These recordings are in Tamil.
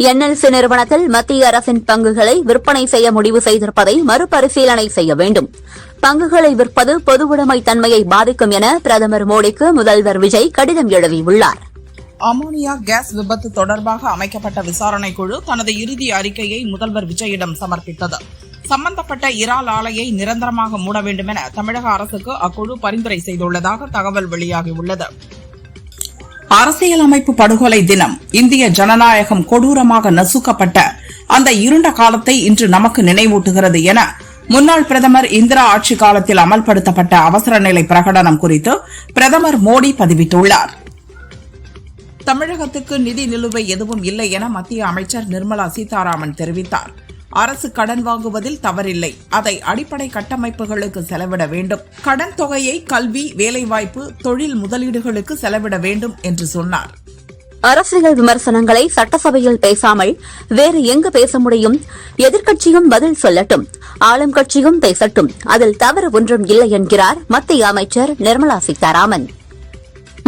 என்எல்சி நிறுவனத்தில் மத்திய அரசின் பங்குகளை விற்பனை செய்ய முடிவு செய்திருப்பதை மறுபரிசீலனை செய்ய வேண்டும். பங்குகளை விற்பது பொதுவுடைமை தன்மையை பாதிக்கும் என பிரதமர் மோடிக்கு முதல்வர் விஜய் கடிதம் எழுதியுள்ளார். அமோனியா கேஸ் விபத்து தொடர்பாக அமைக்கப்பட்ட விசாரணை குழு தனது இறுதி அறிக்கையை முதல்வர் விஜயிடம் சமர்ப்பித்தது. சம்பந்தப்பட்ட இறால் ஆலையை நிரந்தரமாக மூட வேண்டும் என தமிழக அரசுக்கு அக்குழு பரிந்துரை செய்துள்ளதாக தகவல் வெளியாகியுள்ளது. அரசியலமைப்பு படுகொலை தினம், இந்திய ஜனநாயகம் கொடூரமாக நசுக்கப்பட்ட அந்த இருண்ட காலத்தை இன்று நமக்கு நினைவூட்டுகிறது என முன்னாள் பிரதமர் இந்திரா ஆட்சி காலத்தில் அமல்படுத்தப்பட்ட அவசர நிலை பிரகடனம் குறித்து பிரதமர் மோடி பதிவிட்டுள்ளார். தமிழகத்துக்கு நிதி நிலுவை எதுவும் இல்லை என மத்திய அமைச்சர் நிர்மலா சீதாராமன் தெரிவித்தார். அரசு கடன் வாங்குவதில் தவறில்லை, அதை அடிப்படை கட்டமைப்புகளுக்கு செலவிட வேண்டும். கடன் தொகையை கல்வி, வேலைவாய்ப்பு, தொழில் முதலீடுகளுக்கு செலவிட வேண்டும் என்று சொன்னார். அரசியல் விமர்சனங்களை சட்டசபையில் பேசாமல் வேறு எங்கு பேச முடியும்? எதிர்க்கட்சியும் பதில் சொல்லட்டும், ஆளும் கட்சியும் பேசட்டும், அதில் தவறு ஒன்றும் இல்லை என்கிறார் மத்திய அமைச்சர் நிர்மலா சீதாராமன்.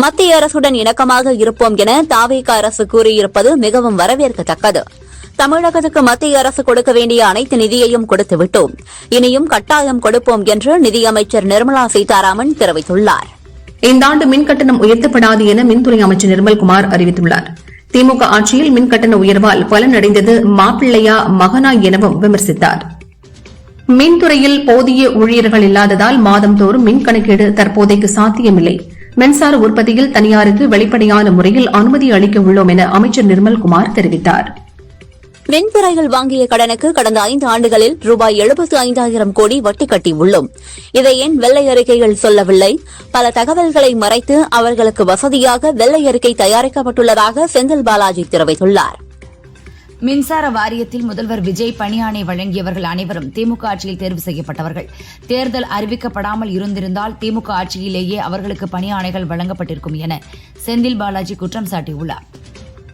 மத்திய அரசுடன் இணக்கமாக இருப்போம் என தாவேக அரசு கூறியிருப்பது மிகவும் வரவேற்கத்தக்கது. தமிழகத்துக்கு மத்திய அரசு கொடுக்க வேண்டிய அனைத்து நிதியையும் கொடுத்துவிட்டோம், இனியும் கட்டாயம் கொடுப்போம் என்று நிதியமைச்சர் நிர்மலா சீதாராமன் தெரிவித்துள்ளார். இந்த ஆண்டு மின்கட்டணம் உயர்த்தப்படாது என மின்துறை அமைச்சர் நிர்மல்குமார் அறிவித்துள்ளார். திமுக ஆட்சியில் மின்கட்டண உயர்வால் பலனடைந்தது மாப்பிள்ளையா மகனா எனவும் விமர்சித்தார். மின்துறையில் போதிய ஊழியர்கள் இல்லாததால் மாதந்தோறும் மின் கணக்கீடு தற்போதைக்கு சாத்தியமில்லை. மின்சார உற்பத்தியில் தனியாருக்கு வெளிப்படையான முறையில் அனுமதி அளிக்க உள்ளோம் என அமைச்சர் நிர்மல்குமார் தெரிவித்தார். மின்துறையில் வாங்கிய கடனுக்கு கடந்த 5 ஆண்டுகளில் ரூபாய் 75,000 கோடி வட்டி கட்டியுள்ளோம். இதை ஏன் வெள்ளை அறிக்கைகள் சொல்லவில்லை? பல தகவல்களை மறைத்து அவர்களுக்கு வசதியாக வெள்ளை அறிக்கை தயாரிக்கப்பட்டுள்ளதாக செந்தில் பாலாஜி தெரிவித்துள்ளார். மின்சார வாரியத்தில் முதல்வர் விஜய் பணியாணை வழங்கியவர்கள் அனைவரும் திமுக ஆட்சியில் தேர்வு செய்யப்பட்டவர்கள். தேர்தல் அறிவிக்கப்படாமல் இருந்திருந்தால் திமுக ஆட்சியிலேயே அவர்களுக்கு பணியாணைகள் வழங்கப்பட்டிருக்கும் என செந்தில் பாலாஜி குற்றம் சாட்டியுள்ளார்.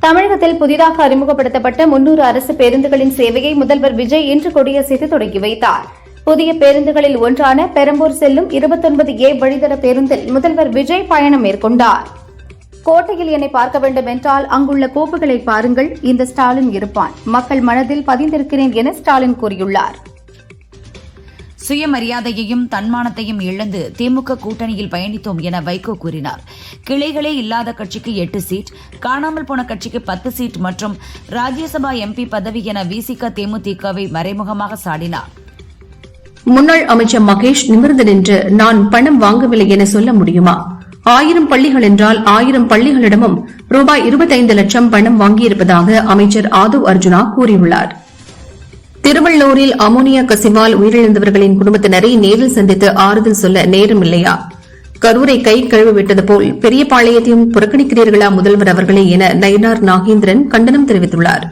தமிழகத்தில் புதிதாக அறிமுகப்படுத்தப்பட்ட 300 அரசு பேருந்துகளின் சேவையை முதல்வர் விஜய் இன்று கொடியசைத்து தொடங்கி வைத்தார். புதிய பேருந்துகளில் ஒன்றான பெரம்பூர் செல்லும் 29A வழித்தட பேருந்தில் முதல்வர் விஜய் பயணம் மேற்கொண்டார். கோட்டையில் என்னை பார்க்க வேண்டும் என்றால் அங்குள்ள கோப்புகளை பாருங்கள், இந்த ஸ்டாலின் இருப்பான், மக்கள் மனதில் பதிந்திருக்கிறேன் என ஸ்டாலின் கூறியுள்ளார். சுயமரியாதையையும் தன்மானத்தையும் இழந்து திமுக கூட்டணியில் பயணித்தோம் என வைகோ கூறினார். கிளைகளே இல்லாத கட்சிக்கு 8 சீட், காணாமல் போன கட்சிக்கு 10 சீட் மற்றும் ராஜ்யசபா MP பதவி என விசிக தேமுதிகவை மறைமுகமாக சாடினார். முன்னாள் அமைச்சர் மகேஷ் நிமிர்ந்து நின்று நான் பணம் வாங்கவில்லை என சொல்ல முடியுமா? 1000 பள்ளிகள் என்றால் 1000 பள்ளிகளிடமும் ரூபாய் 25 லட்சம் பணம் வாங்கியிருப்பதாக அமைச்சர் ஆதவ் அர்ஜுனா கூறியுள்ளார். திருவள்ளூரில் அமோனியா கசிவால் உயிரிழந்தவர்களின் குடும்பத்தினரை நேரில் சந்தித்து ஆறுதல் சொல்ல நேரம் இல்லையா? கரூரை கை கழுவிவிட்டது போல் பெரியபாளையத்தையும் புறக்கணிக்கிறீர்களா முதல்வர் அவர்களே என நயினார் நாகேந்திரன் கண்டனம் தெரிவித்துள்ளார்.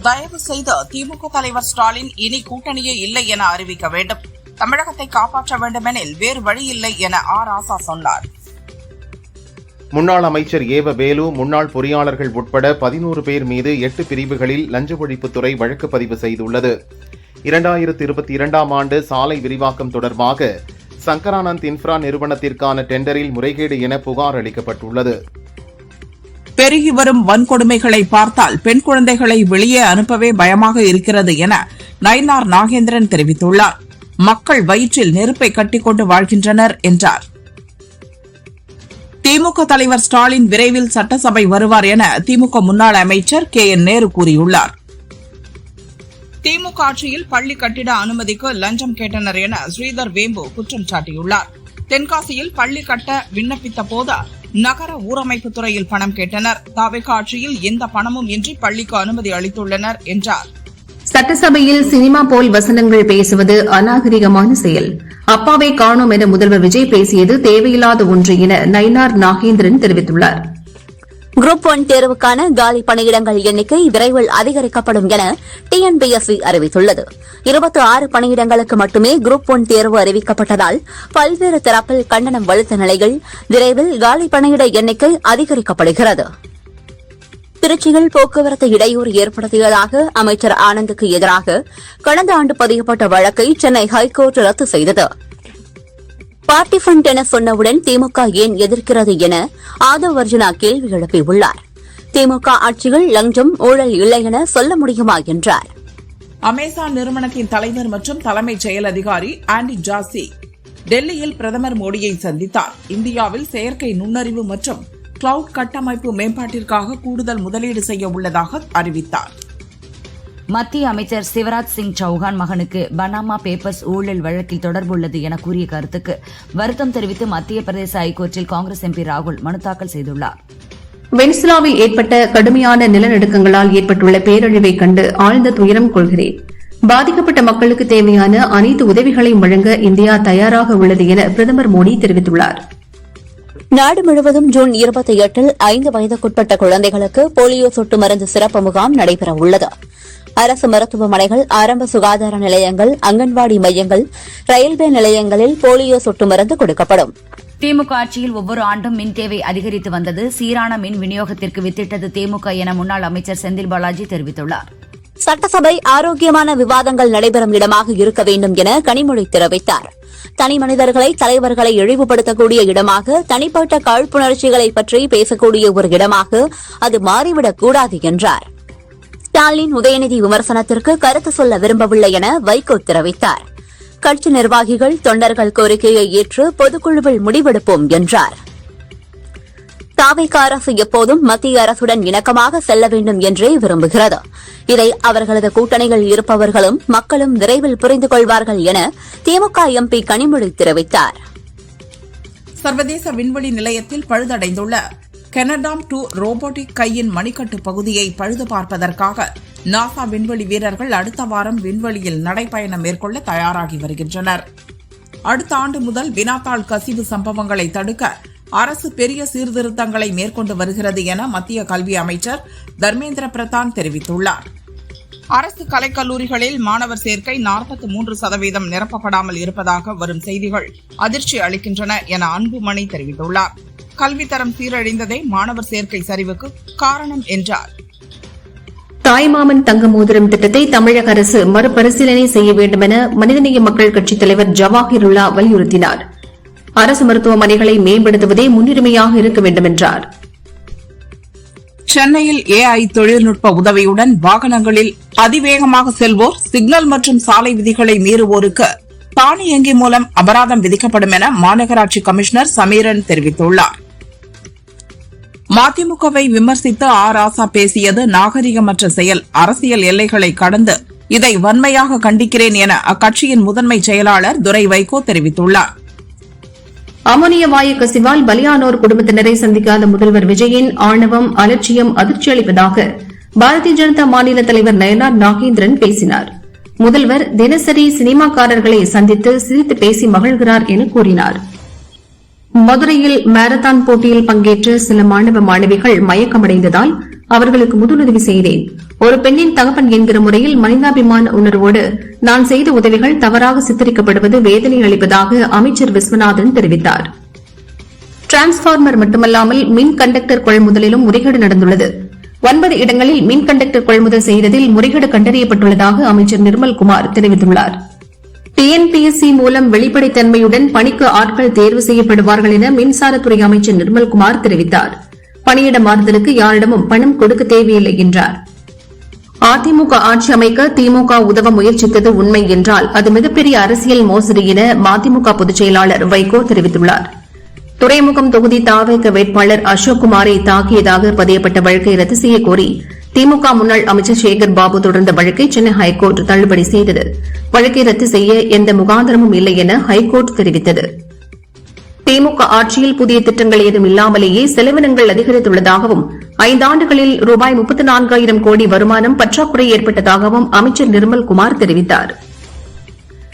தயவு செய்து திமுக தலைவர் ஸ்டாலின் இனி கூட்டணியே இல்லை என அறிவிக்க வேண்டும். தமிழகத்தை காப்பாற்ற வேண்டுமெனில் வேறு வழியில்லை என ராசா சொன்னார். முன்னாள் அமைச்சர் ஏவ வேலு, முன்னாள் பொறியாளர்கள் உட்பட 11 பேர் மீது 8 பிரிவுகளில் லஞ்ச ஒழிப்புத்துறை வழக்கு பதிவு செய்துள்ளது. 2022ஆம் ஆண்டு சாலை விரிவாக்கம் தொடர்பாக சங்கரானந்த் இன்ஃப்ரா நிறுவனத்திற்கான டெண்டரில் முறைகேடு என புகார் அளிக்கப்பட்டுள்ளது. பெருகி வரும் வன்கொடுமைகளை பார்த்தால் பெண் குழந்தைகளை வெளியே அனுப்பவே பயமாக இருக்கிறது என நயினார் நாகேந்திரன் தெரிவித்துள்ளார். மக்கள் வயிற்றில் நெருப்பை கட்டிக்கொண்டு வாழ்கின்றனர் என்றார். திமுக தலைவர் ஸ்டாலின் விரைவில் சட்டசபை வருவார் என திமுக முன்னாள் அமைச்சர் KN நேரு கூறியுள்ளார். திமுக ஆட்சியில் பள்ளி கட்டிட அனுமதிக்கு லஞ்சம் கேட்டனர் என ஸ்ரீதர் வேம்பு குற்றம் சாட்டியுள்ளார். தென்காசியில் பள்ளி கட்ட விண்ணப்பித்த போது நகர ஊரமைப்பு துறையில் பணம் கேட்டனர். தாவேக ஆட்சியில் எந்த பணமும் இன்றி பள்ளிக்கு அனுமதி அளித்துள்ளனர் என்றார். சட்டசபையில் சினிமா போல் வசனங்கள் பேசுவது அநாகரிகமான செயல். அப்பாவை காணோம் என முதல்வர் விஜய் பேசியது தேவையில்லாத ஒன்று என நயினார் நாகேந்திரன் தெரிவித்துள்ளார். குரூப் 1 தேர்வுக்கான காலி பணியிடங்கள் எண்ணிக்கை விரைவில் அதிகரிக்கப்படும் என TNPSC அறிவித்துள்ளது. 26 பணியிடங்களுக்கு மட்டுமே குரூப் 1 தேர்வு அறிவிக்கப்பட்டதால் பல்வேறு தரப்பில் கண்டனம் வலுத்த நிலையில் விரைவில் காலி பணியிட எண்ணிக்கை அதிகரிக்கப்படுகிறது. திருச்சியில் போக்குவரத்து இடையூறு ஏற்படுத்தியதாக அமைச்சர் ஆனந்துக்கு எதிராக கடந்த ஆண்டு பதியப்பட்ட வழக்கை சென்னை ஹைகோர்ட் ரத்து செய்தது. பார்ட்டி ஃபண்ட் என சொன்னவுடன் திமுக ஏன் எதிர்க்கிறது என ஆதவ் அர்ஜுனா கேள்வி எழுப்பியுள்ளார். திமுக ஆட்சியில் லஞ்சம் ஊழல் இல்லை என சொல்ல முடியுமா என்றார். அமேசான் நிறுவனத்தின் தலைவர் மற்றும் தலைமைச் செயல் அதிகாரி ஆண்டி ஜாசி டெல்லியில் பிரதமர் மோடியை சந்தித்தார். இந்தியாவில் செயற்கை நுண்ணறிவு மற்றும் கிளவுட் கட்டமைப்பு மேம்பாட்டிற்காக கூடுதல் முதலீடு செய்ய உள்ளதாக அறிவித்தார். மத்திய அமைச்சர் சிவராஜ் சிங் சௌஹான் மகனுக்கு பனாமா பேப்பர்ஸ் ஊழல் வழக்கில் தொடர்புள்ளது என கூறிய கருத்துக்கு வருத்தம் தெரிவித்து மத்திய பிரதேச ஐகோர்ட்டில் காங்கிரஸ் எம்பி ராகுல் மனு தாக்கல் செய்துள்ளார். வெனிசுலாவில் ஏற்பட்ட கடுமையான நிலநடுக்கங்களால் ஏற்பட்டுள்ள பேரழிவை கண்டு ஆழ்ந்த துயரம் கொள்கிறேன். பாதிக்கப்பட்ட மக்களுக்கு தேவையான அனைத்து உதவிகளையும் வழங்க இந்தியா தயாராக உள்ளது என பிரதமர் மோடி தெரிவித்துள்ளார். நாடு முழுவதும் ஜூன் 28 5 வயதுக்குட்பட்ட குழந்தைகளுக்கு போலியோ சொட்டு மருந்து சிறப்பு முகாம் நடைபெறவுள்ளது. அரசு மருத்துவமனைகள், ஆரம்ப சுகாதார நிலையங்கள், அங்கன்வாடி மையங்கள், ரயில்வே நிலையங்களில் போலியோ சொட்டு மருந்து கொடுக்கப்படும். திமுக ஆட்சியில் ஒவ்வொரு ஆண்டும் மின் தேவை அதிகரித்து வந்தது. சீரான மின் விநியோகத்திற்கு வித்திட்டது திமுக என முன்னாள் அமைச்சர் செந்தில் பாலாஜி தெரிவித்துள்ளார். சட்டசபை ஆரோக்கியமான விவாதங்கள் நடைபெறும் இடமாக இருக்க வேண்டும் என கனிமொழி தெரிவித்தார். தனி மனிதர்களை, தலைவர்களை இழிவுபடுத்தக்கூடிய இடமாக, தனிப்பட்ட காழ்ப்புணர்ச்சிகளை பற்றி பேசக்கூடிய ஒரு இடமாக அது மாறிவிடக் கூடாது என்றார். ஸ்டாலின் உதயநிதி விமர்சனத்திற்கு கருத்து சொல்ல விரும்பவில்லை என வைகோ தெரிவித்தார். கட்சி நிர்வாகிகள், தொண்டர்கள் கோரிக்கையை ஏற்று பொதுக்குழுவில் முடிவெடுப்போம் என்றார். தாவேக அரசு எப்போதும் மத்திய அரசுடன் இணக்கமாக செல்ல வேண்டும் என்றே விரும்புகிறது. இதை அவர்களது கூட்டணியில் இருப்பவர்களும் மக்களும் விரைவில் புரிந்து கொள்வார்கள் என திமுக எம்பி கனிமொழி தெரிவித்தார். சர்வதேச விண்வெளி நிலையத்தில் பழுதடைந்துள்ள கெனடாம்-2 ரோபோட்டிக் கையின் மணிக்கட்டு பகுதியை பழுது பார்ப்பதற்காக நாசா விண்வெளி வீரர்கள் அடுத்த வாரம் விண்வெளியில் நடைபயணம் மேற்கொள்ள தயாராகி வருகின்றனர். அடுத்த ஆண்டு முதல் வினாத்தாள் கசிவு சம்பவங்களை தடுக்க அரசு பெரிய சீர்திருத்தங்களை மேற்கொண்டு வருகிறது என மத்திய கல்வி அமைச்சர் தர்மேந்திர பிரதான் தெரிவித்துள்ளார். அரசு கலைக்கல்லூரிகளில் மாணவர் சேர்க்கை 43% நிரப்பப்படாமல் இருப்பதாக வரும் செய்திகள் அதிர்ச்சி அளிக்கின்றன என அன்புமணி தெரிவித்துள்ளார். கல்வித்தரம் சீரழிந்ததே மாணவர் சேர்க்கை சரிவுக்கு காரணம் என்றார். தாய்மாமன் தங்க மோதிரம் திட்டத்தை தமிழக அரசு மறுபரிசீலனை செய்ய வேண்டும் என மனிதநேய மக்கள் கட்சித் தலைவர் ஜவாஹிருல்லா வலியுறுத்தினார். அரசு மருத்துவமனைகளை மேம்படுத்துவதே முன்னுரிமையாக இருக்க வேண்டும் என்றார். சென்னையில் AI தொழில்நுட்ப உதவியுடன் வாகனங்களில் அதிவேகமாக செல்வோர், சிக்னல் மற்றும் சாலை விதிகளை மீறுவோருக்கு தானியங்கி மூலம் அபராதம் விதிக்கப்படும் என மாநகராட்சி கமிஷனர் சமீரன் தெரிவித்துள்ளார். மதிமுகவை விமர்சித்து ராசா பேசியது நாகரிகமற்ற செயல், அரசியல் எல்லைகளை கடந்து இதை வன்மையாக கண்டிக்கிறேன் என அக்கட்சியின் முதன்மை செயலாளர் துரை வைகோ தெரிவித்துள்ளார். அமோனிய வாயு கசிவால் பலியானோர் குடும்பத்தினரை சந்திக்காத முதல்வர் விஜயின் ஆணவம், அலட்சியம் அதிர்ச்சி அளிப்பதாக பாரதிய ஜனதா மாநில தலைவர் நயனார் நாகேந்திரன் பேசினார். முதல்வர் தினசரி சினிமாக்காரர்களை சந்தித்து சிரித்து பேசி மகிழ்கிறார் என கூறினார். மதுரையில் மாரத்தான் போட்டியில் பங்கேற்ற சில மாணவ மாணவிகள் மயக்கமடைந்ததால் அவர்களுக்கு முதலுதவி செய்தேன். ஒரு பெண்ணின் தகப்பன் என்கிற முறையில் மனிதாபிமான உணர்வோடு நான் செய்த உதவிகள் தவறாக சித்தரிக்கப்படுவது வேதனை அளிப்பதாக அமைச்சர் விஸ்வநாதன் தெரிவித்தார். டிரான்ஸ்பார்மர் மட்டுமல்லாமல் மின் கண்டக்டர் கொள்முதலிலும் முறைகேடு நடந்துள்ளது. 9 இடங்களில் மின் கண்டக்டர் கொள்முதல் செய்ததில் முறைகேடு கண்டறியப்பட்டுள்ளதாக அமைச்சர் நிர்மல்குமார் தெரிவித்துள்ளார். TNPSC மூலம் வெளிப்படைத்தன்மையுடன் பணிக்கு ஆட்கள் தேர்வு செய்யப்படுவார்கள் என மின்சாரத்துறை அமைச்சர் நிர்மல்குமார் தெரிவித்தார். பணியிட மாறுதலுக்கு யாரிடமும் பணம் கொடுக்க தேவையில்லை என்றார். அதிமுக ஆட்சி அமைக்க திமுக உதவ முயற்சித்தது உண்மை என்றால் அது மிகப்பெரிய அரசியல் மோசடி என மதிமுக பொதுச் செயலாளர் வைகோ தெரிவித்துள்ளார். துறைமுகம் தொகுதி தாவேக வேட்பாளர் அசோக்குமாரை தாக்கியதாக பதியப்பட்ட வழக்கை ரத்து செய்யக் கோரி திமுக முன்னாள் அமைச்சர் சேகர் பாபு தொடர்ந்த வழக்கை சென்னை ஹைகோர்ட் தள்ளுபடி செய்தது. வழக்கை ரத்து செய்ய எந்த முகாந்திரமும் இல்லை என ஹைகோர்ட் தெரிவித்தது. திமுக ஆட்சியில் புதிய திட்டங்கள் ஏதும் இல்லாமலேயே செலவினங்கள் அதிகரித்துள்ளதாகவும் 5 ஆண்டுகளில் ரூபாய் 34,000 கோடி வருமானம் பற்றாக்குறை ஏற்பட்டதாகவும் அமைச்சர் நிர்மல்குமார் தெரிவித்தார்.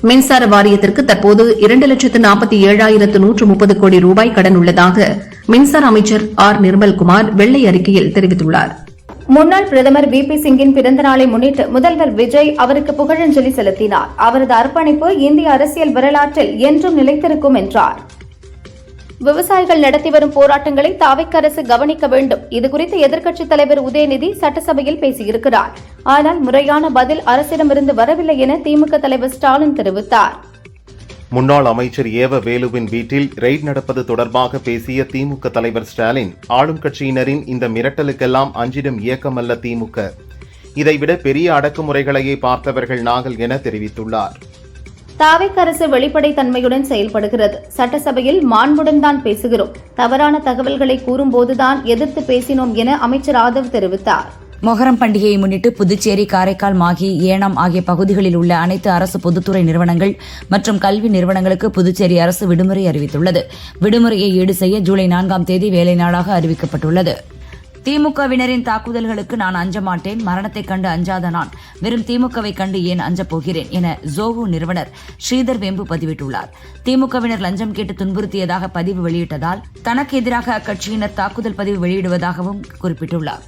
மின்சார வாரியத்திற்கு தற்போது 2,47,130 கோடி ரூபாய் கடன் உள்ளதாக மின்சார அமைச்சர் ஆர் நிர்மல்குமார் வெள்ளை அறிக்கையில் தெரிவித்துள்ளார். முன்னாள் பிரதமர் VP சிங்கின் பிறந்த நாளை முன்னிட்டு முதல்வர் விஜய் அவருக்கு புகழஞ்சலி செலுத்தினார். அவரது அர்ப்பணிப்பு இந்திய அரசியல் வரலாற்றில் என்றும் நிலைத்திருக்கும் என்றார். விவசாயிகள் நடத்தி வரும் போராட்டங்களை தாவேக அரசு கவனிக்க வேண்டும். இதுகுறித்து எதிர்க்கட்சித் தலைவர் உதயநிதி சட்டசபையில் பேசியிருக்கிறார். ஆனால் முறையான பதில் அரசிடமிருந்து வரவில்லை என திமுக தலைவர் ஸ்டாலின் தெரிவித்தார். முன்னாள் அமைச்சர் ஏவ வேலுவின் வீட்டில் ரெய்ட் நடப்பது தொடர்பாக பேசிய திமுக தலைவர் ஸ்டாலின், ஆளும் கட்சியினரின் இந்த மிரட்டலுக்கெல்லாம் அஞ்சிடும் இயக்கமல்ல திமுக, இதைவிட பெரிய அடக்குமுறைகளையே பார்த்தவர்கள் நாங்கள் என தெரிவித்துள்ளார். தாவேக் அரசு வெளிப்படைத்தன்மையுடன் செயல்படுகிறது. சட்டசபையில் மாண்புடன் தான் பேசுகிறோம். தவறான தகவல்களை கூறும்போதுதான் எதிர்த்து பேசினோம் என அமைச்சர் ஆதவ் தெரிவித்தார். மொஹரம் பண்டிகையை முன்னிட்டு புதுச்சேரி, காரைக்கால், மாஹி, ஏனாம் ஆகிய பகுதிகளில் உள்ள அனைத்து அரசு பொதுத்துறை நிறுவனங்கள் மற்றும் கல்வி நிறுவனங்களுக்கு புதுச்சேரி அரசு விடுமுறை அறிவித்துள்ளது. விடுமுறையை ஈடு செய்ய ஜூலை 4ஆம் தேதி வேலை நாளாக அறிவிக்கப்பட்டுள்ளது. திமுகவினரின் தாக்குதல்களுக்கு நான் அஞ்ச மாட்டேன், மரணத்தைக் கண்டு அஞ்சாத நான் வெறும் திமுகவை கண்டு ஏன் அஞ்சப் போகிறேன் என ஜோஹோ நிறுவனர் ஸ்ரீதர் வெம்பு பதிவிட்டுள்ளார். திமுகவினர் லஞ்சம் கேட்டு துன்புறுத்தியதாக பதிவு வெளியிட்டதால் தனக்கு எதிராக அக்கட்சியினர் தாக்குதல் பதிவு வெளியிடுவதாகவும் குறிப்பிட்டுள்ளார்.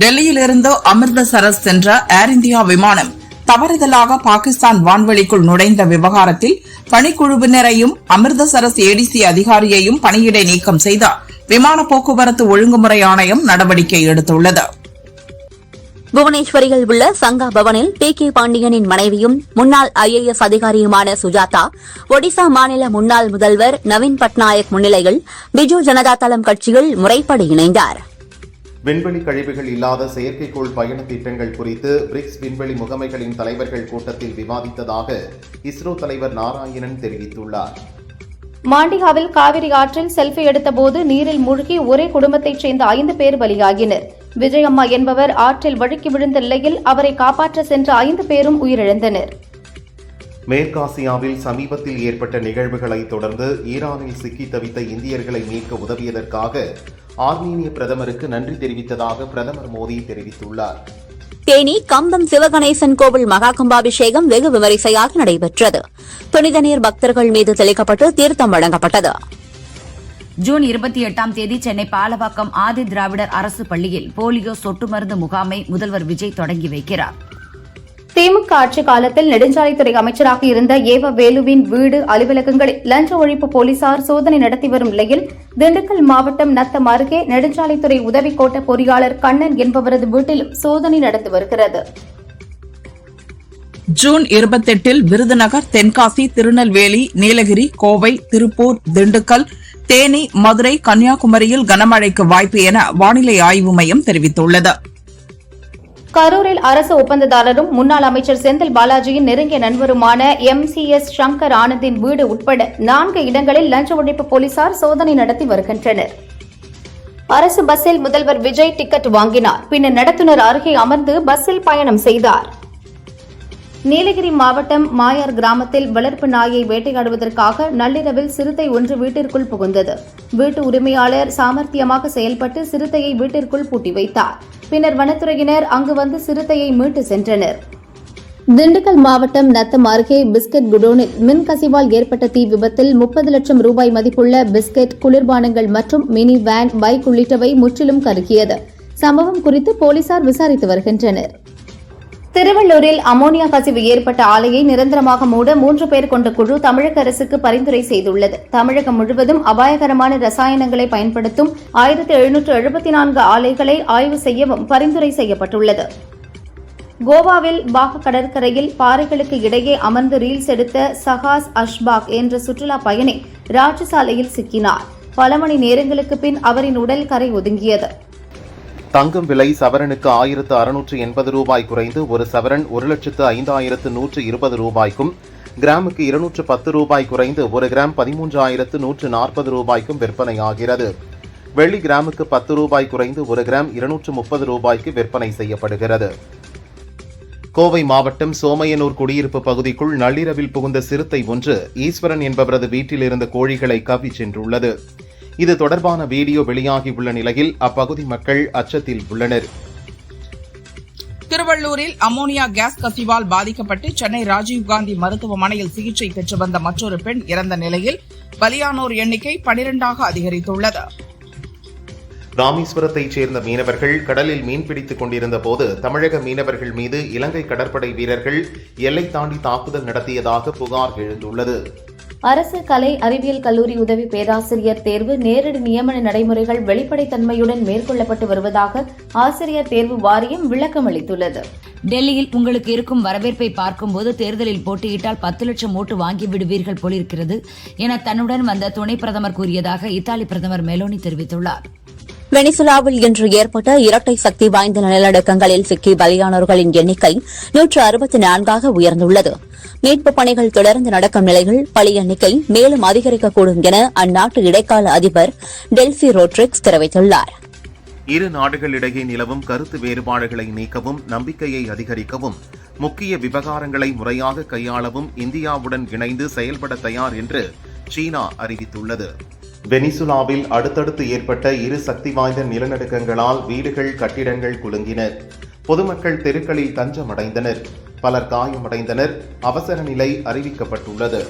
டெல்லியிலிருந்து அமிர்தசரஸ் சென்ற ஏர் இந்தியா விமானம் தவறுதலாக பாகிஸ்தான் வான்வெளிக்குள் நுழைந்த விவகாரத்தில் பணிக்குழுவினரையும் அமிர்தசரஸ் ஏடிசி அதிகாரியையும் பணியிடை நீக்கம் செய்த விமான போக்குவரத்து ஒழுங்குமுறை ஆணையம் நடவடிக்கை எடுத்துள்ளது. புவனேஸ்வரியில் உள்ள சங்கா பவனில் P.K. பாண்டியனின் மனைவியும் முன்னாள் IAS அதிகாரியுமான சுஜாதா, ஒடிசா மாநில முன்னாள் முதல்வர் நவீன் பட்நாயக் முன்னிலையில் பிஜு ஜனதா தளம் கட்சியில் முறைப்படி இணைந்தார். விண்வெளி கழிவுகள் இல்லாத செயற்கைக்கோள் பயண திட்டங்கள் குறித்து பிரிக்ஸ் விண்வெளி முகமைகளின் தலைவர்கள் கூட்டத்தில் விவாதித்ததாக இஸ்ரோ தலைவர் நாராயணன் தெரிவித்துள்ளார். மாண்டிகாவில் காவிரி ஆற்றில் செல்ஃபி எடுத்தபோது நீரில் மூழ்கி ஒரே குடும்பத்தைச் சேர்ந்த 5 பேர் பலியாகினர். விஜயம்மா என்பவர் ஆற்றில் வழுக்கி விழுந்த நிலையில் அவரை காப்பாற்ற சென்ற 5 பேரும் உயிரிழந்தனர். மேற்காசியாவில் சமீபத்தில் ஏற்பட்ட நிகழ்வுகளை தொடர்ந்து ஈரானில் சிக்கி தவித்த இந்தியர்களை மீட்க உதவியதற்காக ஆர்மீனிய பிரதமருக்கு நன்றி தெரிவித்ததாக பிரதமர் மோடி தெரிவித்துள்ளார். தேனி கம்பம் சிவகணேசன் கோவில் மகா கும்பாபிஷேகம் வெகு விமரிசையாக நடைபெற்றது. புனித நீர் பக்தர்கள் மீது தெளிக்கப்பட்டு தீர்த்தம் வழங்கப்பட்டது. ஜூன் 28ஆம் தேதி சென்னை பாலவாக்கம் ஆதி திராவிடர் அரசு பள்ளியில் போலியோ சொட்டு மருந்து முகாமை முதல்வர் விஜய் தொடங்கி வைக்கிறார். திமுக ஆட்சி காலத்தில் நெடுஞ்சாலைத்துறை அமைச்சராக இருந்த ஏவ வேலுவின் வீடு, அலுவலகங்களில் லஞ்ச ஒழிப்பு போலீசார் சோதனை நடத்தி வரும் நிலையில் திண்டுக்கல் மாவட்டம் நத்தம் அருகே நெடுஞ்சாலைத்துறை உதவி கோட்ட பொறியாளர் கண்ணன் என்பவரது வீட்டிலும் சோதனை நடந்து வருகிறது. ஜூன் 28இல் விருதுநகர், தென்காசி, திருநெல்வேலி, நீலகிரி, கோவை, திருப்பூர், திண்டுக்கல், தேனி, மதுரை, கன்னியாகுமரியில் கனமழைக்கு வாய்ப்பு என வானிலை ஆய்வு மையம் தெரிவித்துள்ளது. கரூரில் அரசு ஒப்பந்ததாரரும் முன்னாள் அமைச்சர் செந்தில் பாலாஜியின் நெருங்கிய நண்பருமான MCS சங்கர் ஆனந்தின் வீடு உட்பட 4 இடங்களில் லஞ்ச ஒழிப்பு போலீசார் சோதனை நடத்தி வருகின்றனர். அரசு பஸ்ஸில் முதல்வர் விஜய் டிக்கெட் வாங்கினார். பின்னர் நடத்துனர் அருகே அமர்ந்து பஸ்ஸில் பயணம் செய்தார். நீலகிரி மாவட்டம் மாயார் கிராமத்தில் வளர்ப்பு நாயை வேட்டையாடுவதற்காக நள்ளிரவில் சிறுத்தை ஒன்று வீட்டிற்குள் புகுந்தது. வீட்டு உரிமையாளர் சாமர்த்தியமாக செயல்பட்டு சிறுத்தையை வீட்டிற்குள் பூட்டி வைத்தார். பின்னர் வனத்துறையினர் அங்கு வந்து சிறுத்தையை மீட்டு சென்றனர். திண்டுக்கல் மாவட்டம் நத்தம் அருகே பிஸ்கட் குடோனில் மின் கசிவால் ஏற்பட்ட தீ விபத்தில் 30 லட்சம் ரூபாய் மதிப்புள்ள பிஸ்கட், குளிர்பானங்கள் மற்றும் மினி வேன், பைக் உள்ளிட்டவை முற்றிலும் கருகியது. சம்பவம் குறித்து போலீசார் விசாரித்து வருகின்றனர். திருவள்ளூரில் அமோனியா கசிவு ஏற்பட்ட ஆலையை நிரந்தரமாக மூட 3 பேர் கொண்ட குழு தமிழக அரசுக்கு பரிந்துரை செய்துள்ளது. தமிழகம் முழுவதும் அபாயகரமான ரசாயனங்களை பயன்படுத்தும் 1774 ஆலைகளை ஆய்வு செய்யவும் பரிந்துரை செய்யப்பட்டுள்ளது. கோவாவில் பாக கடற்கரையில் பாறைகளுக்கு இடையே அமர்ந்து ரீல்ஸ் எடுத்த சஹாஸ் அஷ்பாக் என்ற சுற்றுலா பயணி ராஜசாலையில் சிக்கினார். பல மணி நேரங்களுக்கு பின் அவரின் உடல் கரை ஒதுங்கியது. தங்கம் விலை சவரனுக்கு 1680 ரூபாய் குறைந்து ஒரு சவரன் 1,05,120 ரூபாய்க்கும், கிராமுக்கு 210 ரூபாய் குறைந்து ஒரு கிராம் 13,140 ரூபாய்க்கும் விற்பனையாகிறது. வெள்ளி கிராமுக்கு 10 ரூபாய் குறைந்து ஒரு கிராம் 230 ரூபாய்க்கு விற்பனை செய்யப்படுகிறது. கோவை மாவட்டம் சோமையனூர் குடியிருப்பு பகுதிக்குள் நள்ளிரவில் புகுந்த சிறுத்தை ஒன்று ஈஸ்வரன் என்பவரது வீட்டில் இருந்த கோழிகளை கவ்வி சென்றுள்ளது. இது தொடர்பான வீடியோ வெளியாகியுள்ள நிலையில் அப்பகுதி மக்கள் அச்சத்தில் உள்ளனர். திருவள்ளூரில் அமோனியா கேஸ் கசிவால் பாதிக்கப்பட்டு சென்னை ராஜீவ்காந்தி மருத்துவமனையில் சிகிச்சை பெற்று வந்த மற்றொரு பெண் இறந்த நிலையில் பலியானோர் எண்ணிக்கை 12ஆக அதிகரித்துள்ளது. ராமேஸ்வரத்தைச் சேர்ந்த மீனவர்கள் கடலில் மீன்பிடித்துக் கொண்டிருந்த போது தமிழக மீனவர்கள் மீது இலங்கை கடற்படை வீரர்கள் எல்லை தாண்டி தாக்குதல் நடத்தியதாக புகார் எழுந்துள்ளது. அரசு கலை அறிவியல் கல்லூரி உதவி பேராசிரியர் தேர்வு நேரடி நியமன நடைமுறைகள் வெளிப்படைத்தன்மையுடன் மேற்கொள்ளப்பட்டு வருவதாக ஆசிரியர் தேர்வு வாரியம் விளக்கம் அளித்துள்ளது. டெல்லியில் உங்களுக்கு இருக்கும் வரவேற்பை பார்க்கும்போது தேர்தலில் போட்டியிட்டால் 10 லட்சம் ஓட்டு வாங்கி விடுவீர்கள் போலிருக்கிறது என தன்னுடன் வந்த துணை பிரதமர் கூறியதாக இத்தாலி பிரதமர் மெலோனி தெரிவித்துள்ளார். வெனிசுலாவில் இன்று ஏற்பட்ட இரட்டை சக்தி வாய்ந்த நிலநடுக்கங்களில் சிக்கி பலியானோர்களின் எண்ணிக்கை 164ஆக உயர்ந்துள்ளது. மீட்புப் பணிகள் தொடர்ந்து நடக்கும் நிலையில் பலி எண்ணிக்கை மேலும் அதிகரிக்கக்கூடும் என அந்நாட்டு இடைக்கால அதிபர் டெல்சி ரோட்ரிக்ஸ் தெரிவித்துள்ளார். இரு நாடுகளிடையே நிலவும் கருத்து வேறுபாடுகளை நீக்கவும் நம்பிக்கையை அதிகரிக்கவும் முக்கிய விவகாரங்களை முறையாக கையாளவும் இந்தியாவுடன் இணைந்து செயல்பட தயார் என்று சீனா அறிவித்துள்ளது. வெனிசுலாவில் அடுத்தடுத்து ஏற்பட்ட இரு சக்தி வாய்ந்த நிலநடுக்கங்களால் வீடுகள் கட்டிடங்கள் குலுங்கின. பொதுமக்கள் தெருக்களில் தஞ்சமடைந்தனர். பலர் காயமடைந்தனர். அவசர நிலை அறிவிக்கப்பட்டுள்ளது.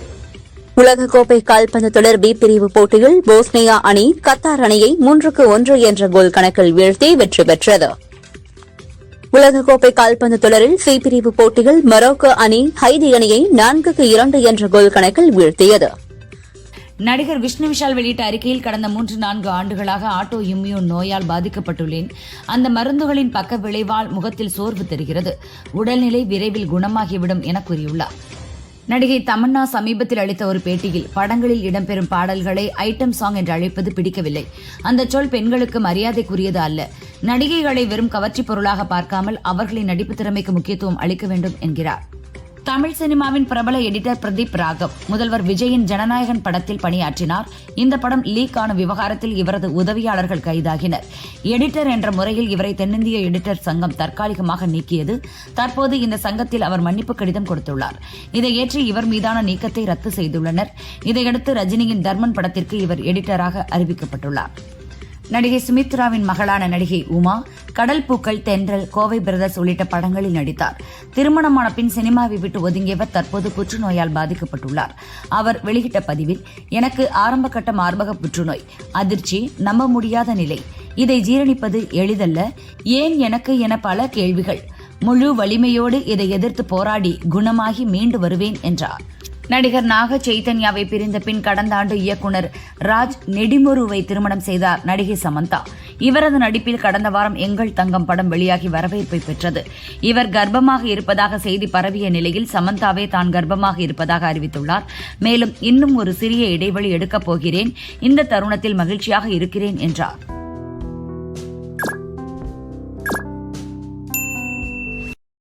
உலகக்கோப்பை கால்பந்து தொடர் பி பிரிவு போட்டியில் போஸ்னியா அணி கத்தார் அணியை 3-1 என்ற கோல் கணக்கில் வீழ்த்தி வெற்றி பெற்றது. உலகக்கோப்பை கால்பந்து தொடரில் சி பிரிவு போட்டியில் மொரோக்கோ அணி ஹைதி அணியை 4-2 என்ற கோல் கணக்கில் வீழ்த்தியது. நடிகர் விஷ்ணு விஷால் வெளியிட்ட அறிக்கையில் கடந்த 3-4 ஆண்டுகளாக ஆட்டோ இம்யூன் நோயால் பாதிக்கப்பட்டுள்ளேன். அந்த மருந்துகளின் பக்க விளைவால் முகத்தில் சோர்வு தெரிகிறது. உடல்நிலை விரைவில் குணமாகிவிடும் என கூறியுள்ளார். நடிகை தமன்னா சமீபத்தில் அளித்த ஒரு பேட்டியில் படங்களில் இடம்பெறும் பாடல்களை ஐட்டம் சாங் என்று அழைப்பது பிடிக்கவில்லை. அந்த சொல் பெண்களுக்கு மரியாதைக்குரியது அல்ல. நடிகைகளை வெறும் கவர்ச்சி பொருளாக பார்க்காமல் அவர்களின் நடிப்பு திறமைக்கு முக்கியத்துவம் அளிக்க வேண்டும் என்கிறார். தமிழ் சினிமாவின் பிரபல எடிட்டர் பிரதீப் ராகவ் முதல்வர் விஜயின் ஜனநாயகன் படத்தில் பணியாற்றினார். இந்த படம் லீக் ஆன விவகாரத்தில் இவரது உதவியாளர்கள் கைதாகினர். எடிட்டர் என்ற முறையில் இவரை தென்னிந்திய எடிட்டர் சங்கம் தற்காலிகமாக நீக்கியது. தற்போது இந்த சங்கத்தில் அவர் மன்னிப்பு கடிதம் கொடுத்துள்ளார். இதை ஏற்று இவர் மீதான நீக்கத்தை ரத்து செய்துள்ளனர். இதையடுத்து ரஜினியின் தர்மன் படத்திற்கு இவர் எடிட்டராக அறிவிக்கப்பட்டுள்ளார். நடிகை சுமித்ராவின் மகளான நடிகை உமா கடல் பூக்கள், தென்றல், கோவை பிரதர்ஸ் உள்ளிட்ட படங்களில் நடித்தார். திருமணமான பின் சினிமாவை விட்டு ஒதுங்கியவர் தற்போது புற்றுநோயால் பாதிக்கப்பட்டுள்ளார். அவர் வெளியிட்ட பதிவில், எனக்கு ஆரம்பகட்ட மார்பக புற்றுநோய், அதிர்ச்சி, நம்ப முடியாத நிலை, இதை ஜீரணிப்பது எளிதல்ல, ஏன் எனக்கு என பல கேள்விகள், முழு வலிமையோடு இதை எதிர்த்து போராடி குணமாகி மீண்டு வருவேன் என்றார். நடிகர் நாக சைத்தன்யாவை பிரிந்த பின் கடந்த ஆண்டு இயக்குனர் ராஜ் நெடிமுருவை திருமணம் செய்தார் நடிகை சமந்தா. இவரது நடிப்பில் கடந்த வாரம் எங்கள் தங்கம் படம் வெளியாகி வரவேற்பை பெற்றது. இவர் கர்ப்பமாக இருப்பதாக செய்தி பரவிய நிலையில் சமந்தாவே தான் கர்ப்பமாக இருப்பதாக அறிவித்துள்ளார். மேலும் இன்னும் ஒரு சிறிய இடைவெளி எடுக்கப் போகிறேன், இந்த தருணத்தில் மகிழ்ச்சியாக இருக்கிறேன் என்றார்.